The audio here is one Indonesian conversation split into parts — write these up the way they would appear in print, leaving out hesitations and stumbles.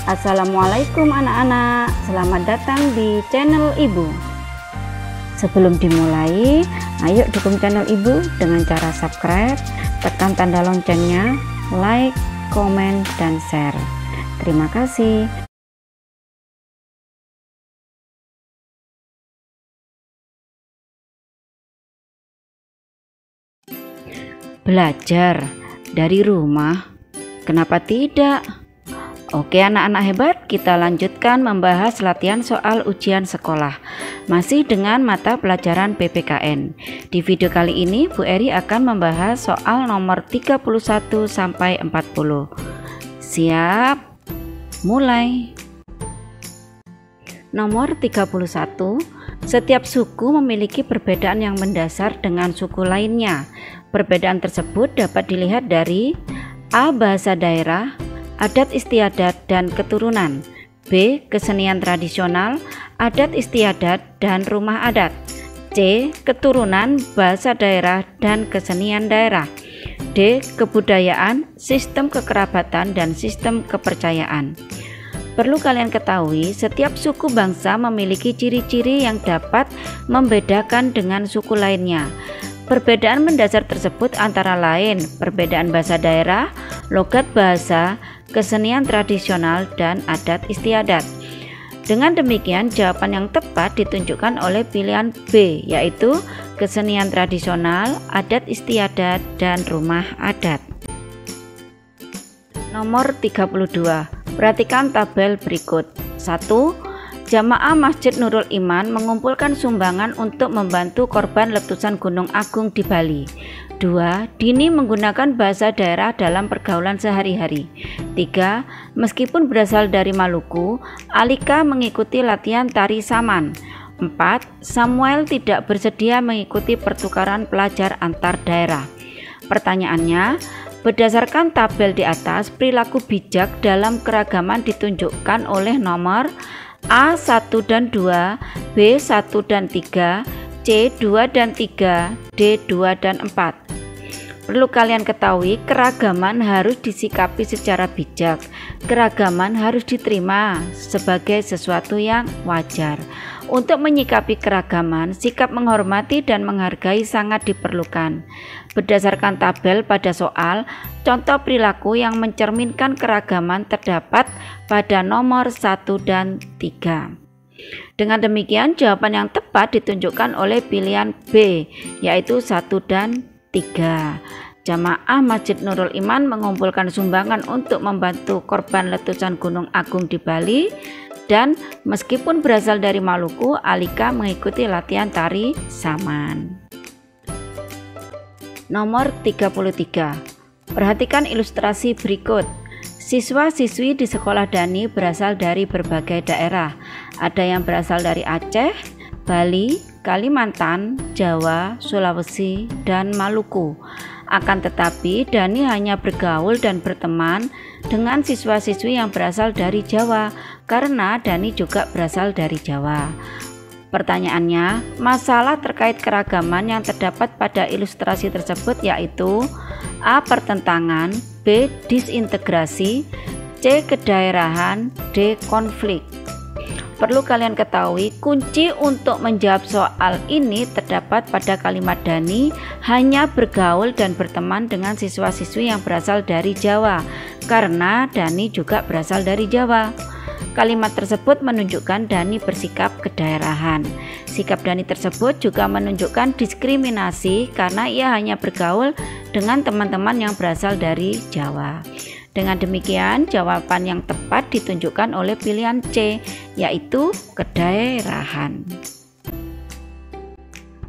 Assalamualaikum anak-anak, selamat datang di channel Ibu. Sebelum dimulai, ayo dukung channel Ibu dengan cara subscribe, tekan tanda loncengnya, like, komen, dan share. Terima kasih. Belajar dari rumah, kenapa tidak? Oke anak-anak hebat, kita lanjutkan membahas latihan soal ujian sekolah masih dengan mata pelajaran PPKN. Di video kali ini Bu Eri akan membahas soal nomor 31 sampai 40. Siap? Mulai. Nomor 31. Setiap suku memiliki perbedaan yang mendasar dengan suku lainnya. Perbedaan tersebut dapat dilihat dari A. Bahasa daerah, adat istiadat dan keturunan. B. Kesenian tradisional, adat istiadat dan rumah adat. C. Keturunan, bahasa daerah dan kesenian daerah. D. Kebudayaan, sistem kekerabatan dan sistem kepercayaan. Perlu kalian ketahui, setiap suku bangsa memiliki ciri-ciri yang dapat membedakan dengan suku lainnya. Perbedaan mendasar tersebut antara lain perbedaan bahasa daerah, logat bahasa, kesenian tradisional, dan adat istiadat. Dengan demikian, jawaban yang tepat ditunjukkan oleh pilihan B, yaitu kesenian tradisional, adat istiadat, dan rumah adat. Nomor 32. Perhatikan tabel berikut. 1. Jamaah Masjid Nurul Iman mengumpulkan sumbangan untuk membantu korban letusan Gunung Agung di Bali. 2. Dini menggunakan bahasa daerah dalam pergaulan sehari-hari. 3. Meskipun berasal dari Maluku, Alika mengikuti latihan tari saman. 4. Samuel tidak bersedia mengikuti pertukaran pelajar antar daerah. Pertanyaannya, berdasarkan tabel di atas, perilaku bijak dalam keragaman ditunjukkan oleh nomor A1 dan 2, B1 dan 3, C2 dan 3, D2 dan 4. Perlu kalian ketahui, keragaman harus disikapi secara bijak. Keragaman harus diterima sebagai sesuatu yang wajar. Untuk menyikapi keragaman, sikap menghormati dan menghargai sangat diperlukan. Berdasarkan tabel pada soal, contoh perilaku yang mencerminkan keragaman terdapat pada nomor 1 dan 3. Dengan demikian, jawaban yang tepat ditunjukkan oleh pilihan B, yaitu 1 dan 3. Jamaah Masjid Nurul Iman mengumpulkan sumbangan untuk membantu korban letusan Gunung Agung di Bali, dan meskipun berasal dari Maluku, Alika mengikuti latihan tari saman. Nomor 33. Perhatikan ilustrasi berikut. Siswa-siswi di sekolah Dani berasal dari berbagai daerah. Ada yang berasal dari Aceh, Bali, Kalimantan, Jawa, Sulawesi, dan Maluku. Akan tetapi, Dani hanya bergaul dan berteman dengan siswa-siswi yang berasal dari Jawa, karena Dani juga berasal dari Jawa. Pertanyaannya, masalah terkait keragaman yang terdapat pada ilustrasi tersebut yaitu A. Pertentangan, B. Disintegrasi, C. Kedaerahan, D. Konflik. Perlu kalian ketahui, kunci untuk menjawab soal ini terdapat pada kalimat Dani hanya bergaul dan berteman dengan siswa-siswi yang berasal dari Jawa, karena Dani juga berasal dari Jawa. Kalimat tersebut menunjukkan Dani bersikap kedaerahan. Sikap Dani tersebut juga menunjukkan diskriminasi karena ia hanya bergaul dengan teman-teman yang berasal dari Jawa. Dengan demikian, jawaban yang tepat ditunjukkan oleh pilihan C, yaitu kedaerahan.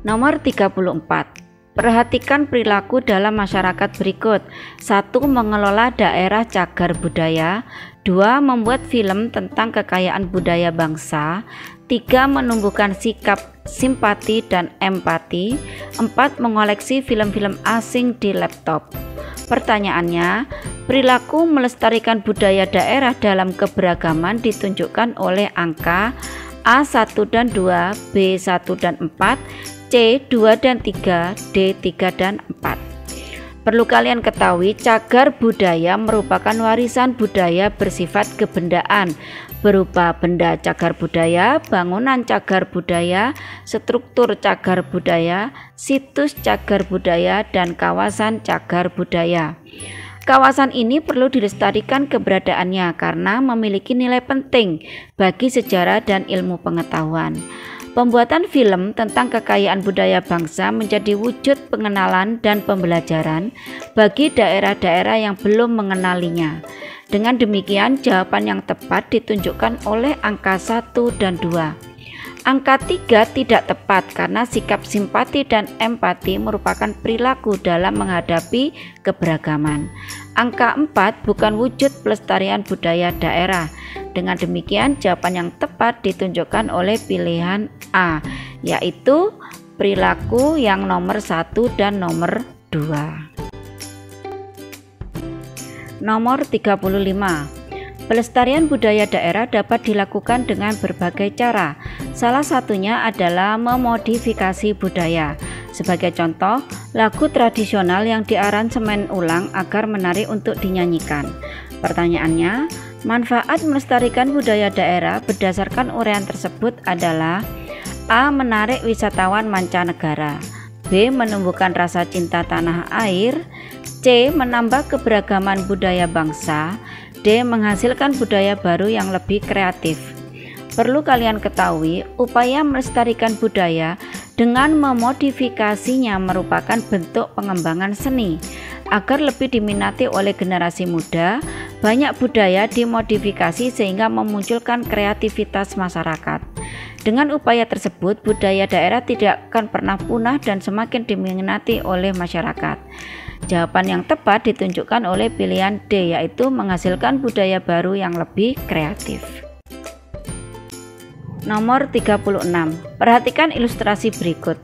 Nomor 34. Perhatikan perilaku dalam masyarakat berikut. 1. Mengelola daerah cagar budaya. 2. Membuat film tentang kekayaan budaya bangsa. 3. Menumbuhkan sikap simpati dan empati. 4. Mengoleksi film-film asing di laptop. Pertanyaannya, perilaku melestarikan budaya daerah dalam keberagaman ditunjukkan oleh angka A1 dan 2, B1 dan 4, C2 dan 3, D3 dan 4. Perlu kalian ketahui, cagar budaya merupakan warisan budaya bersifat kebendaan berupa benda cagar budaya, bangunan cagar budaya, struktur cagar budaya, situs cagar budaya, dan kawasan cagar budaya. Kawasan ini perlu dilestarikan keberadaannya karena memiliki nilai penting bagi sejarah dan ilmu pengetahuan. Pembuatan film tentang kekayaan budaya bangsa menjadi wujud pengenalan dan pembelajaran bagi daerah-daerah yang belum mengenalinya. Dengan demikian, jawaban yang tepat ditunjukkan oleh angka 1 dan 2. Angka 3 tidak tepat karena sikap simpati dan empati merupakan perilaku dalam menghadapi keberagaman. Angka 4 bukan wujud pelestarian budaya daerah. Dengan demikian, jawaban yang tepat ditunjukkan oleh pilihan A, yaitu perilaku yang nomor 1 dan nomor 2. Nomor 35. Pelestarian budaya daerah dapat dilakukan dengan berbagai cara. Salah satunya adalah memodifikasi budaya. Sebagai contoh, lagu tradisional yang diaransemen ulang agar menarik untuk dinyanyikan. Pertanyaannya, manfaat melestarikan budaya daerah berdasarkan uraian tersebut adalah: A. Menarik wisatawan mancanegara, B. Menumbuhkan rasa cinta tanah air, C. Menambah keberagaman budaya bangsa, D. Menghasilkan budaya baru yang lebih kreatif. Perlu kalian ketahui, upaya melestarikan budaya dengan memodifikasinya merupakan bentuk pengembangan seni. Agar lebih diminati oleh generasi muda, banyak budaya dimodifikasi sehingga memunculkan kreativitas masyarakat. Dengan upaya tersebut, budaya daerah tidak akan pernah punah dan semakin diminati oleh masyarakat. Jawaban yang tepat ditunjukkan oleh pilihan D, yaitu menghasilkan budaya baru yang lebih kreatif. Nomor 36. Perhatikan ilustrasi berikut.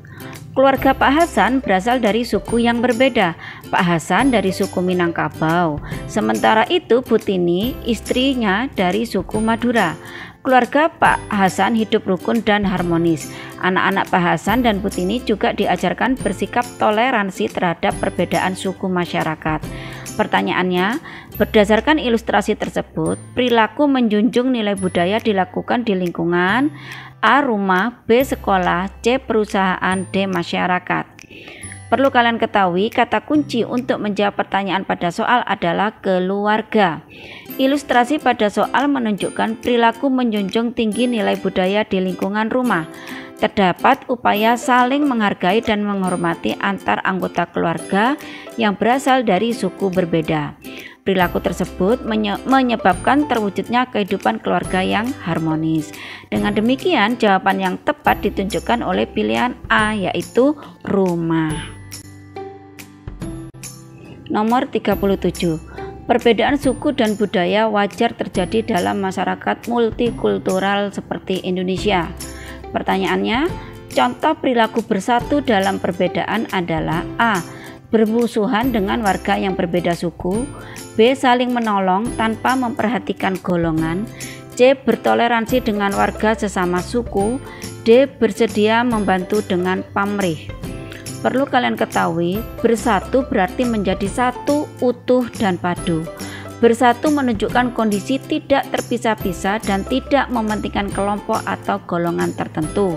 Keluarga Pak Hasan berasal dari suku yang berbeda. Pak Hasan dari suku Minangkabau, sementara itu Butini istrinya dari suku Madura. Keluarga Pak Hasan hidup rukun dan harmonis. Anak-anak Pak Hasan dan Butini juga diajarkan bersikap toleransi terhadap perbedaan suku masyarakat. Pertanyaannya, berdasarkan ilustrasi tersebut, perilaku menjunjung nilai budaya dilakukan di lingkungan A. Rumah, B. Sekolah, C. Perusahaan, D. Masyarakat. Perlu kalian ketahui, kata kunci untuk menjawab pertanyaan pada soal adalah keluarga. Ilustrasi pada soal menunjukkan perilaku menjunjung tinggi nilai budaya di lingkungan rumah. Terdapat upaya saling menghargai dan menghormati antar anggota keluarga yang berasal dari suku berbeda. Perilaku tersebut menyebabkan terwujudnya kehidupan keluarga yang harmonis. Dengan demikian, jawaban yang tepat ditunjukkan oleh pilihan A, yaitu rumah. Nomor 37. Perbedaan suku dan budaya wajar terjadi dalam masyarakat multikultural seperti Indonesia. Pertanyaannya, contoh perilaku bersatu dalam perbedaan adalah A. Bermusuhan dengan warga yang berbeda suku, B. Saling menolong tanpa memperhatikan golongan, C. Bertoleransi dengan warga sesama suku, D. Bersedia membantu dengan pamrih. Perlu kalian ketahui, bersatu berarti menjadi satu, utuh, dan padu. Bersatu menunjukkan kondisi tidak terpisah-pisah dan tidak mementingkan kelompok atau golongan tertentu.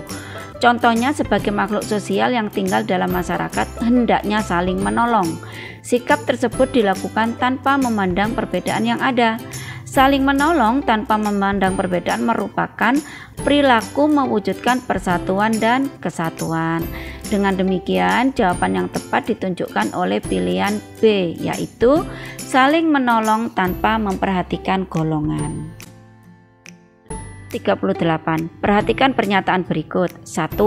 Contohnya, sebagai makhluk sosial yang tinggal dalam masyarakat, hendaknya saling menolong. Sikap tersebut dilakukan tanpa memandang perbedaan yang ada. Saling menolong tanpa memandang perbedaan merupakan perilaku mewujudkan persatuan dan kesatuan. Dengan demikian, jawaban yang tepat ditunjukkan oleh pilihan B, yaitu saling menolong tanpa memperhatikan golongan. 38. Perhatikan pernyataan berikut. 1.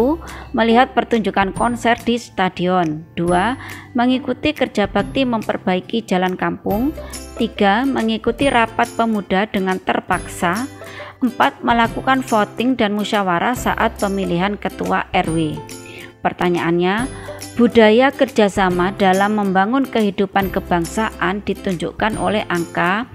Melihat pertunjukan konser di stadion. 2. Mengikuti kerja bakti memperbaiki jalan kampung. 3. Mengikuti rapat pemuda dengan terpaksa. 4. Melakukan voting dan musyawarah saat pemilihan ketua RW. Pertanyaannya, budaya kerjasama dalam membangun kehidupan kebangsaan ditunjukkan oleh angka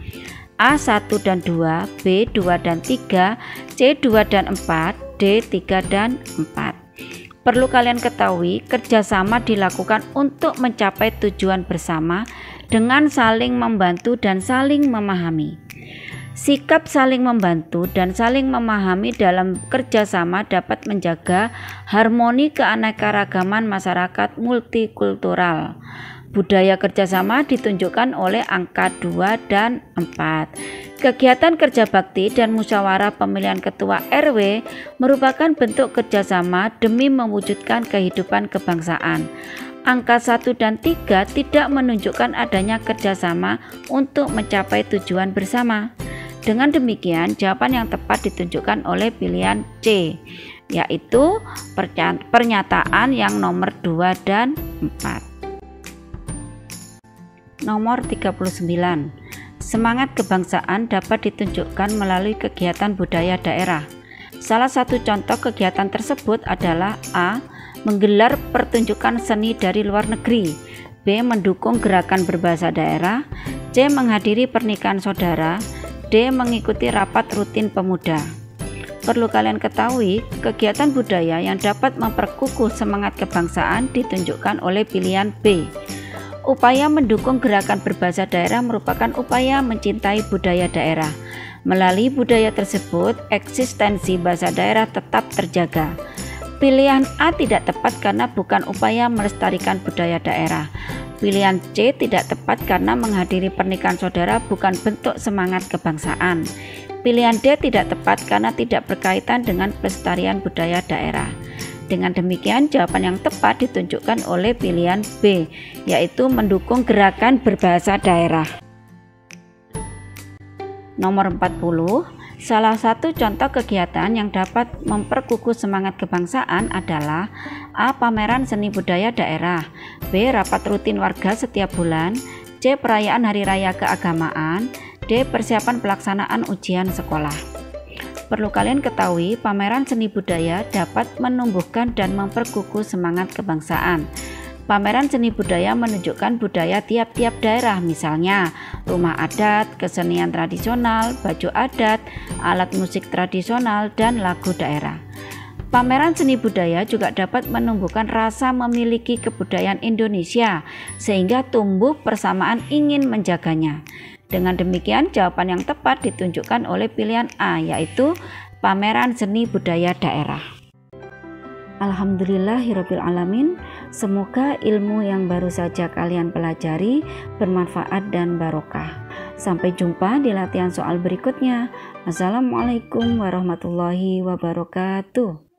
A1 dan 2, B2 dan 3, C2 dan 4, D3 dan 4. Perlu kalian ketahui, kerjasama dilakukan untuk mencapai tujuan bersama dengan saling membantu dan saling memahami. Sikap saling membantu dan saling memahami dalam kerjasama dapat menjaga harmoni keanekaragaman masyarakat multikultural. Budaya kerjasama ditunjukkan oleh angka 2 dan 4. Kegiatan kerja bakti dan musyawarah pemilihan ketua RW merupakan bentuk kerjasama demi mewujudkan kehidupan kebangsaan. Angka 1 dan 3 tidak menunjukkan adanya kerjasama untuk mencapai tujuan bersama. Dengan demikian, jawaban yang tepat ditunjukkan oleh pilihan C, yaitu pernyataan yang nomor 2 dan 4. Nomor 39. Semangat kebangsaan dapat ditunjukkan melalui kegiatan budaya daerah. Salah satu contoh kegiatan tersebut adalah A. Menggelar pertunjukan seni dari luar negeri, B. Mendukung gerakan berbahasa daerah, C. Menghadiri pernikahan saudara, D. Mengikuti rapat rutin pemuda. Perlu kalian ketahui, kegiatan budaya yang dapat memperkukuh semangat kebangsaan ditunjukkan oleh pilihan B. Upaya mendukung gerakan berbahasa daerah merupakan upaya mencintai budaya daerah. Melalui budaya tersebut, eksistensi bahasa daerah tetap terjaga. Pilihan A tidak tepat karena bukan upaya melestarikan budaya daerah. Pilihan C tidak tepat karena menghadiri pernikahan saudara bukan bentuk semangat kebangsaan. Pilihan D tidak tepat karena tidak berkaitan dengan pelestarian budaya daerah. Dengan demikian, jawaban yang tepat ditunjukkan oleh pilihan B, yaitu mendukung gerakan berbahasa daerah. Nomor 40. Salah satu contoh kegiatan yang dapat memperkukuh semangat kebangsaan adalah A. Pameran seni budaya daerah, B. Rapat rutin warga setiap bulan, C. Perayaan hari raya keagamaan, D. Persiapan pelaksanaan ujian sekolah. Perlu kalian ketahui, pameran seni budaya dapat menumbuhkan dan memperkukuh semangat kebangsaan. Pameran seni budaya menunjukkan budaya tiap-tiap daerah, misalnya rumah adat, kesenian tradisional, baju adat, alat musik tradisional, dan lagu daerah. Pameran seni budaya juga dapat menumbuhkan rasa memiliki kebudayaan Indonesia, sehingga tumbuh persamaan ingin menjaganya. Dengan demikian, jawaban yang tepat ditunjukkan oleh pilihan A, yaitu pameran seni budaya daerah. Alhamdulillahirabbil alamin. Semoga ilmu yang baru saja kalian pelajari bermanfaat dan barokah. Sampai jumpa di latihan soal berikutnya. Assalamualaikum warahmatullahi wabarakatuh.